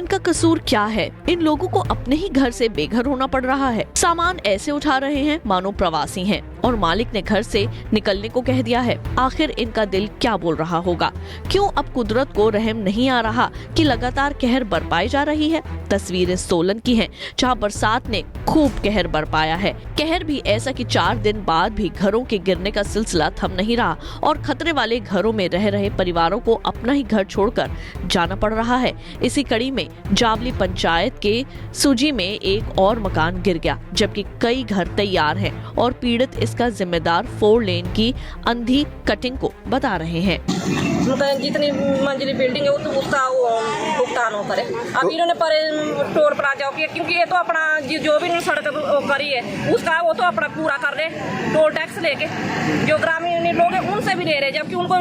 इनका कसूर क्या है? इन लोगों को अपने ही घर से बेघर होना पड़ रहा है। सामान ऐसे उठा रहे हैं मानो प्रवासी हैं और मालिक ने घर से निकलने को कह दिया है। आखिर इनका दिल क्या बोल रहा होगा? क्यों अब कुदरत को रहम नहीं आ रहा कि लगातार कहर बरपाई जा रही है? तस्वीरें सोलन की हैं, जहां बरसात ने खूब कहर बरपाया है। कहर भी ऐसा कि 4 दिन बाद भी घरों के गिरने का सिलसिला थम नहीं रहा और खतरे वाले घरों में रह रहे परिवारों को अपना ही घर छोड़कर जाना पड़ रहा है। इसी कड़ी में जावली पंचायत के सुजी में एक और मकान गिर गया, जबकि कई घर तैयार हैं और पीड़ित इसका जिम्मेदार 4 लेन की अंधी कटिंग को बता रहे हैं। जितनी मंजिली बिल्डिंग है उसका भुगतान हो करे। अब इन्होंने पर टोल प्लाजा किया, क्योंकि ये तो अपना जो भी सड़क करी है उसका वो तो अपना पूरा कर रहे, टोल टैक्स लेके जो ग्रामीण लोग हैं उनसे भी ले रहे, जबकि उनको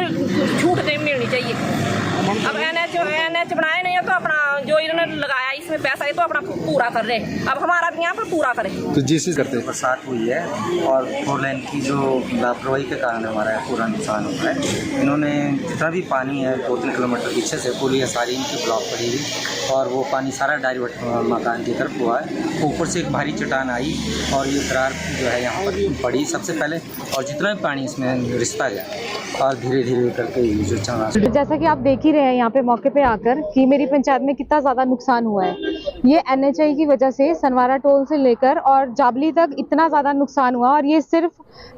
छूट नहीं मिलनी चाहिए। अब एनएच बनाए नहीं है तो अपना जो इन्होंने लगाया इसमें पैसा है तो अपना पूरा कर रहे, अब हमारा भी यहाँ पर पूरा करे। तो जिस करते बरसात हुई है और 4 लेन की जो लापरवाही के कारण हमारा पूरा नुकसान हुआ है। इन्होंने जितना भी पानी है 2-3 किलोमीटर पीछे से पुलिया सारी इनकी ब्लॉक पड़ी हुई और वो पानी सारा डाइवर्ट मकान की तरफ हुआ है। ऊपर से एक भारी चट्टान आई और ये दरार जो है यहाँ पर पड़ी सबसे पहले, और जितना भी पानी इसमें रिश्ता गया और धीरे धीरे करके जो चला। जैसा कि आप देख ही रहे हैं यहाँ पे मौके पे आकर कि मेरी पंचायत में कितना ज्यादा नुकसान हुआ है। ये एनएचआई की वजह से सनवारा टोल से लेकर और जाबली तक इतना ज्यादा नुकसान हुआ, और ये सिर्फ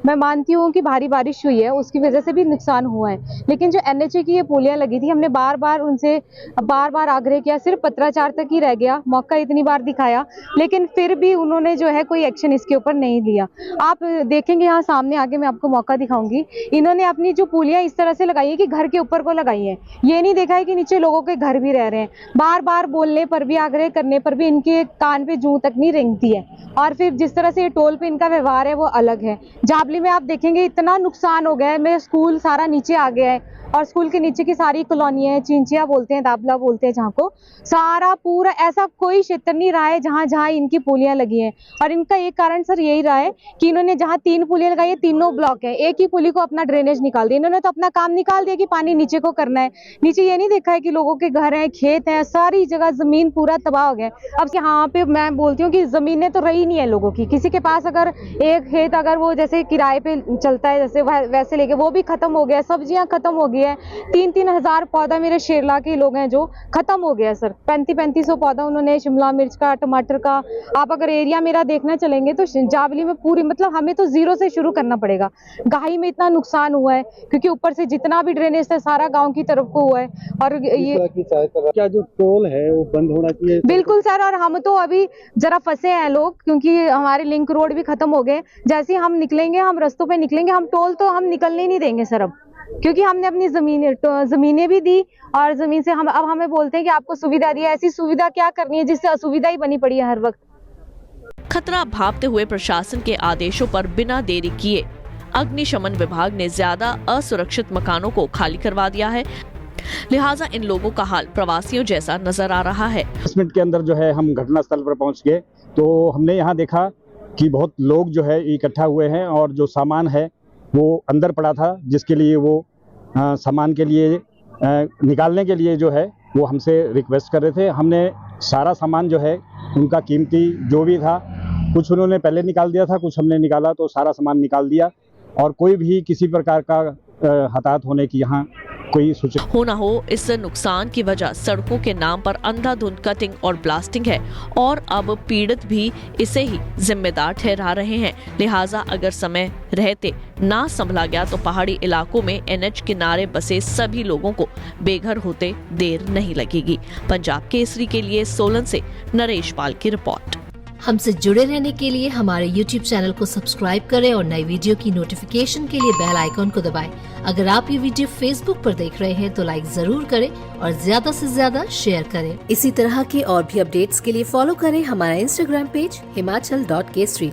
मैं मानती हूँ कि भारी बारिश हुई है उसकी वजह से भी नुकसान हुआ है। लेकिन जो एनएचआई की ये पुलियां लगी थी, हमने बार बार उनसे आग्रह किया, सिर्फ पत्राचार तक ही रह गया, मौका इतनी बार दिखाया लेकिन फिर भी उन्होंने जो है कोई एक्शन इसके ऊपर नहीं लिया। आप देखेंगे यहाँ सामने आगे मैं आपको मौका दिखाऊंगी, इन्होंने अपनी जो पुलियां इस तरह से लगाई है कि घर के ऊपर को लगाई है, ये नहीं देखा है कि नीचे लोगों के घर भी रह रहे हैं। बार बार बोलने पर भी, आग्रह करने पर भी इनके कान पे जूं तक नहीं रेंगती है। और फिर जिस तरह से ये टोल पे इनका व्यवहार है वो अलग है। जाबली में आप देखेंगे इतना नुकसान हो गया है, मेरा स्कूल सारा नीचे आ गया है और स्कूल के नीचे की सारी कॉलोनी है, चिंचिया बोलते हैं, दाबला बोलते हैं, जहाँ को सारा पूरा ऐसा कोई क्षेत्र नहीं रहा है जहाँ जहाँ इनकी पुलियां लगी हैं। और इनका एक कारण सर यही रहा है कि इन्होंने जहाँ 3 पुलियां लगाई है, तीनों ब्लॉक है, एक ही पुली को अपना ड्रेनेज निकाल दिया। इन्होंने तो अपना काम निकाल दिया कि पानी नीचे को करना है, नीचे ये नहीं देखा है कि लोगों के घर हैं, खेत हैं, सारी जगह जमीन पूरा तबाह हो गया। अब यहाँ पे मैं बोलती हूँ कि जमीनें तो रही नहीं है लोगों की, किसी के पास अगर एक खेत अगर वो जैसे किराए पे चलता है जैसे वैसे लेके वो भी खत्म हो गया, सब्जियां खत्म हो गई है। 3-3 हजार पौधा मेरे शेरला के लोग हैं जो खत्म हो गया सर, 3500 पौधा उन्होंने शिमला मिर्च का, टमाटर का। आप अगर एरिया मेरा देखना चलेंगे तो जावली में पूरी मतलब हमें तो 0 से शुरू करना पड़ेगा। गाही में इतना नुकसान हुआ है क्योंकि ऊपर से जितना भी ड्रेनेज था सारा गांव की तरफ को हुआ है। और ये क्या जो टोल है वो बंद होना चाहिए? बिल्कुल सर, और हम तो अभी जरा फंसे हैं लोग क्योंकि हमारे लिंक रोड भी खत्म हो गए। जैसे ही हम निकलेंगे, हम रस्तों पे निकलेंगे, हम टोल तो हम निकलने नहीं देंगे सर अब, क्योंकि हमने अपनी जमीनें भी दी और जमीन से हम अब हमें बोलते हैं कि आपको सुविधा दी है। ऐसी सुविधा क्या करनी है जिससे असुविधा ही बनी पड़ी है हर वक्त। खतरा भांपते हुए प्रशासन के आदेशों पर बिना देरी किए अग्निशमन विभाग ने ज्यादा असुरक्षित मकानों को खाली करवा दिया है, लिहाजा इन लोगों का हाल प्रवासियों जैसा नजर आ रहा है। 10 मिनट के अंदर जो है हम घटनास्थल पर पहुंच गए तो हमने यहाँ देखा कि बहुत लोग जो है इकट्ठा हुए हैं और जो सामान है वो अंदर पड़ा था, जिसके लिए वो सामान के लिए निकालने के लिए जो है वो हमसे रिक्वेस्ट कर रहे थे। हमने सारा सामान जो है उनका कीमती जो भी था, कुछ उन्होंने पहले निकाल दिया था, कुछ हमने निकाला, तो सारा सामान निकाल दिया और कोई भी किसी प्रकार का हताहत होने की यहाँ कोई सूचना हो ना हो। इस नुकसान की वजह सड़कों के नाम पर अंधाधुंध कटिंग और ब्लास्टिंग है और अब पीड़ित भी इसे ही जिम्मेदार ठहरा रहे हैं। लिहाजा अगर समय रहते ना संभला गया तो पहाड़ी इलाकों में एनएच किनारे बसे सभी लोगों को बेघर होते देर नहीं लगेगी। पंजाब केसरी के लिए सोलन से नरेश पाल की रिपोर्ट। हमसे जुड़े रहने के लिए हमारे YouTube चैनल को सब्सक्राइब करें और नई वीडियो की नोटिफिकेशन के लिए बेल आइकॉन को दबाएं। अगर आप ये वीडियो Facebook पर देख रहे हैं तो लाइक जरूर करें और ज्यादा से ज्यादा शेयर करें। इसी तरह के और भी अपडेट्स के लिए फॉलो करें हमारा Instagram पेज himachal.kesri।